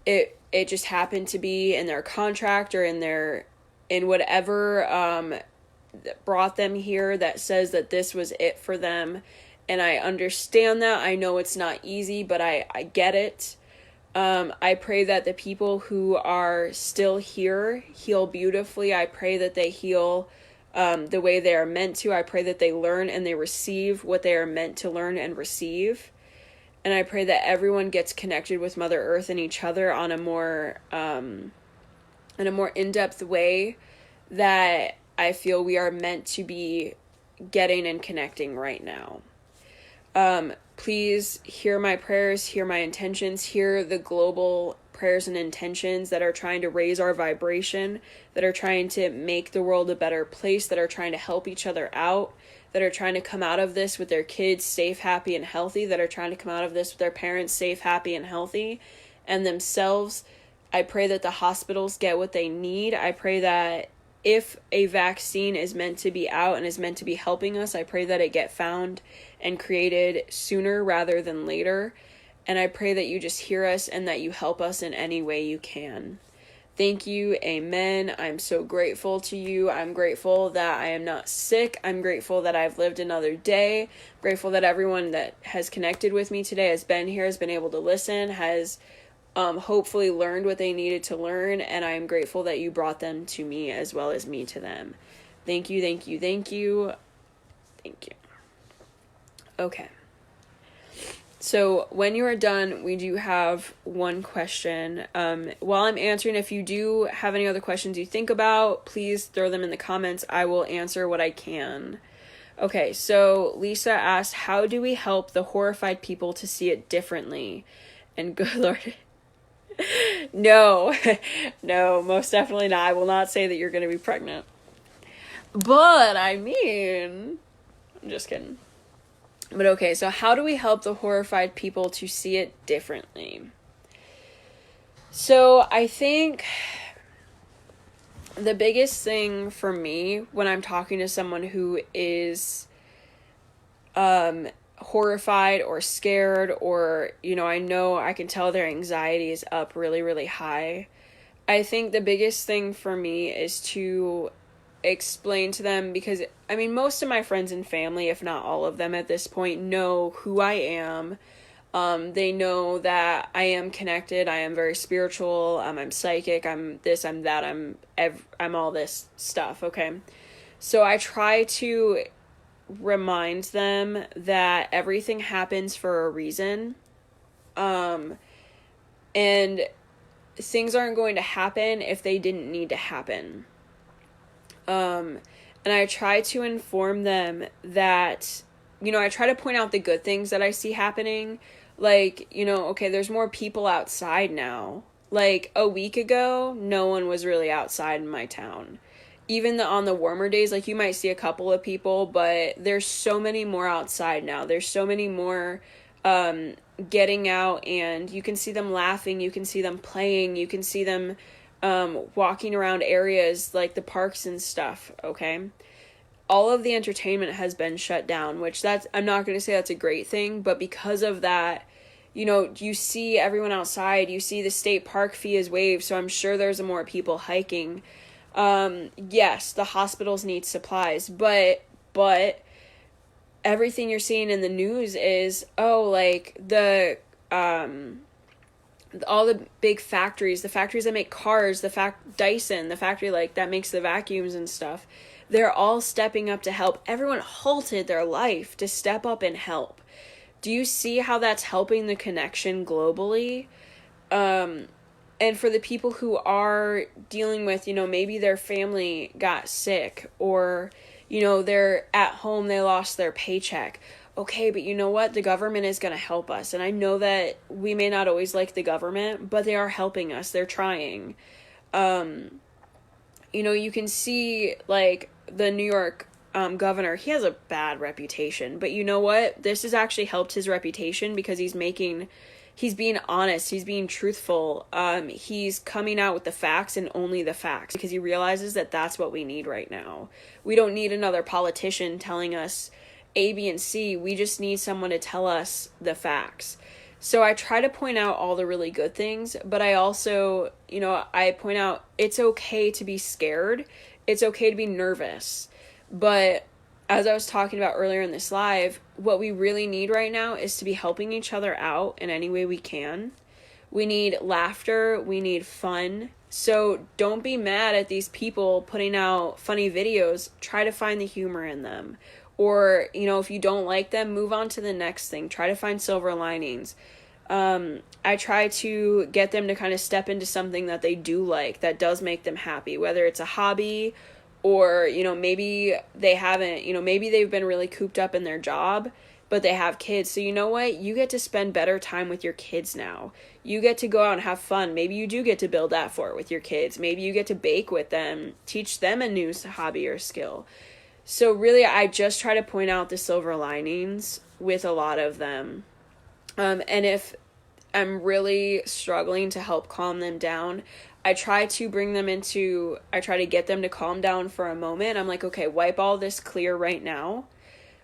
it just happened to be in their contract or in whatever brought them here that says that this was it for them. And I understand that. I know it's not easy, but I get it. I pray that the people who are still here heal beautifully. I pray that they heal the way they are meant to. I pray that they learn and they receive what they are meant to learn and receive. And I pray that everyone gets connected with Mother Earth and each other on a more in-depth way that I feel we are meant to be getting and connecting right now. Please hear my prayers, hear my intentions, hear the global prayers and intentions that are trying to raise our vibration, that are trying to make the world a better place, that are trying to help each other out, that are trying to come out of this with their kids safe, happy, and healthy, that are trying to come out of this with their parents safe, happy, and healthy, and themselves. I pray that the hospitals get what they need. I pray that if a vaccine is meant to be out and is meant to be helping us, I pray that it get found and created sooner rather than later. And I pray that you just hear us and that you help us in any way you can. Thank you. Amen. I'm so grateful to you. I'm grateful that I am not sick. I'm grateful that I've lived another day. I'm grateful that everyone that has connected with me today has been here, has been able to listen, has hopefully learned what they needed to learn. And I'm grateful that you brought them to me as well as me to them. Thank you. Thank you. Thank you. Thank you. Okay. So when you are done, we do have one question. While I'm answering, if you do have any other questions you think about, please throw them in the comments. I will answer what I can. Okay, so Lisa asked, how do we help the horrified people to see it differently? And good Lord, no, no, most definitely not. I will not say that you're going to be pregnant. But I mean, I'm just kidding. But okay, so how do we help the horrified people to see it differently? So I think the biggest thing for me when I'm talking to someone who is horrified or scared, or, I can tell their anxiety is up really, really high. I think the biggest thing for me is to explain to them, because most of my friends and family, if not all of them at this point, know who I am. They know that I am connected, I am very spiritual, I'm psychic, I'm this, I'm that, I'm all this stuff, okay? So I try to remind them that everything happens for a reason, and things aren't going to happen if they didn't need to happen. And I try to inform them that, I try to point out the good things that I see happening. Like, okay, there's more people outside now. Like, a week ago, no one was really outside in my town. Even on the warmer days, like, you might see a couple of people, but there's so many more outside now. There's so many more, getting out, and you can see them laughing, you can see them playing, you can see them walking around areas like the parks and stuff, okay? All of the entertainment has been shut down, which I'm not going to say that's a great thing, but because of that, you see everyone outside, you see the state park fee is waived, so I'm sure there's more people hiking. Yes, the hospitals need supplies, but everything you're seeing in the news is, all the big factories, the factories that make cars, Dyson, the factory that makes the vacuums and stuff, they're all stepping up to help. Everyone halted their life to step up and help. Do you see how that's helping the connection globally? And for the people who are dealing with, maybe their family got sick, or, they're at home, they lost their paycheck. Okay, but you know what? The government is going to help us. And I know that we may not always like the government, but they are helping us. They're trying. You can see, the New York governor, he has a bad reputation. But you know what? This has actually helped his reputation because he's being honest, he's being truthful. He's coming out with the facts and only the facts because he realizes that that's what we need right now. We don't need another politician telling us A, B, and C. We just need someone to tell us the facts. So I try to point out all the really good things, but I also, I point out it's okay to be scared. It's okay to be nervous. But as I was talking about earlier in this live, what we really need right now is to be helping each other out in any way we can. We need laughter. We need fun. So don't be mad at these people putting out funny videos. Try to find the humor in them. Or, if you don't like them, move on to the next thing. Try to find silver linings. I try to get them to kind of step into something that they do like, that does make them happy, whether it's a hobby or, maybe they haven't, maybe they've been really cooped up in their job, but they have kids. So you know what? You get to spend better time with your kids now. You get to go out and have fun. Maybe you do get to build that fort with your kids. Maybe you get to bake with them, teach them a new hobby or skill. So really, I just try to point out the silver linings with a lot of them. And if I'm really struggling to help calm them down, I try to get them to calm down for a moment. I'm like, okay, wipe all this clear right now.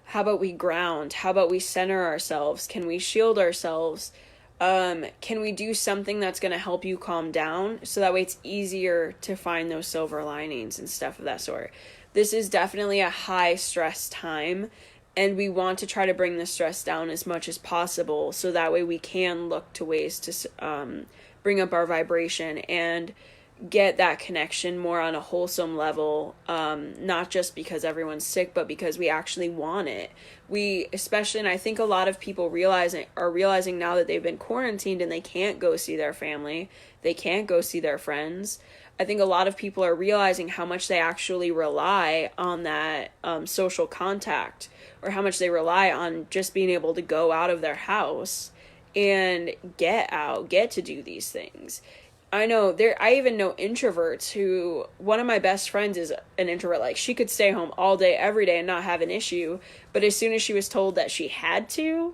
How about we ground? How about we center ourselves? Can we shield ourselves? Can we do something that's going to help you calm down? So that way it's easier to find those silver linings and stuff of that sort. This is definitely a high stress time, and we want to try to bring the stress down as much as possible so that way we can look to ways to bring up our vibration and get that connection more on a wholesome level, not just because everyone's sick, but because we actually want it. And I think a lot of people are realizing now that they've been quarantined and they can't go see their family, they can't go see their friends. I think a lot of people are realizing how much they actually rely on that social contact, or how much they rely on just being able to go out of their house and get to do these things. I even know introverts who, one of my best friends is an introvert. Like, she could stay home all day, every day and not have an issue. But as soon as she was told that she had to,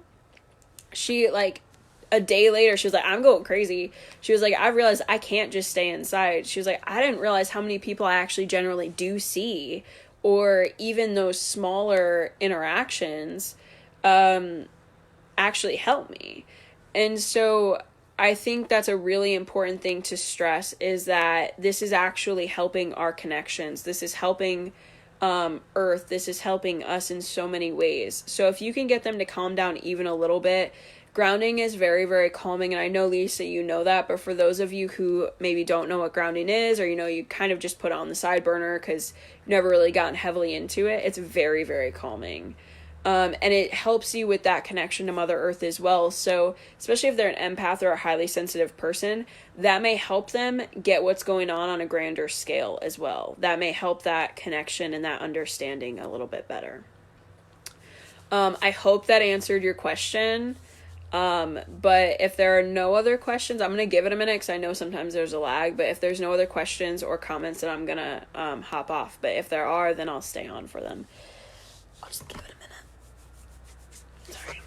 she, a day later, she was like, I'm going crazy. She was like, I realized I can't just stay inside. She was like, I didn't realize how many people I actually generally do see, or even those smaller interactions actually help me. And so I think that's a really important thing to stress, is that this is actually helping our connections. This is helping Earth. This is helping us in so many ways. So if you can get them to calm down even a little bit, grounding is very, very calming. And I know, Lisa, you know that, but for those of you who maybe don't know what grounding is, or, you kind of just put it on the side burner because you've never really gotten heavily into it, it's very, very calming. And it helps you with that connection to Mother Earth as well. So especially if they're an empath or a highly sensitive person, that may help them get what's going on a grander scale as well. That may help that connection and that understanding a little bit better. I hope that answered your question. But if there are no other questions, I'm going to give it a minute because I know sometimes there's a lag, but if there's no other questions or comments, then I'm going to hop off. But if there are, then I'll stay on for them. I'll just give it a minute. Sorry.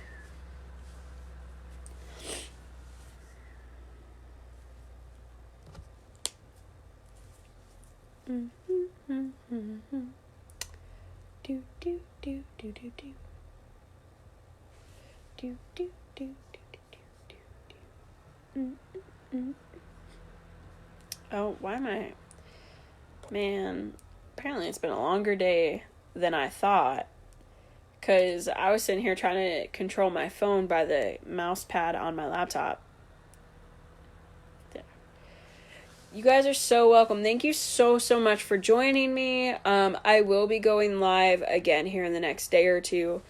Do do do do do do. Do do do do do do do. Oh, why am I? Man, apparently it's been a longer day than I thought, because I was sitting here trying to control my phone by the mouse pad on my laptop. You guys are so welcome. Thank you so much for joining me. I will be going live again here in the next day or two.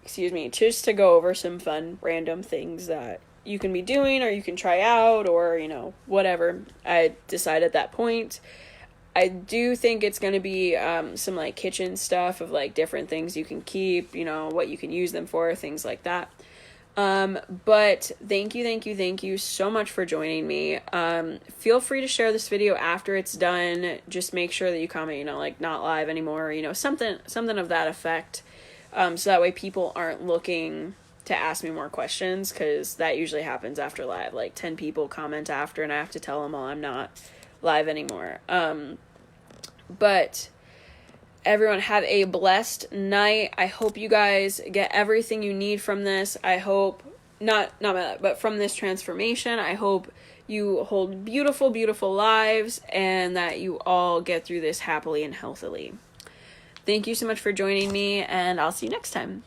Just to go over some fun random things that you can be doing or you can try out, or, whatever I decide at that point. I do think it's going to be some kitchen stuff of different things you can keep, what you can use them for, things like that. But thank you so much for joining me. Feel free to share this video after it's done. Just make sure that you comment, you know, like not live anymore, you know, something of that effect. So that way people aren't looking to ask me more questions, because that usually happens after live. Like 10 people comment after and I have to tell them, oh, I'm not live anymore. But everyone have a blessed night. I hope you guys get everything you need from this. I hope, but from this transformation, I hope you hold beautiful, beautiful lives and that you all get through this happily and healthily. Thank you so much for joining me, and I'll see you next time.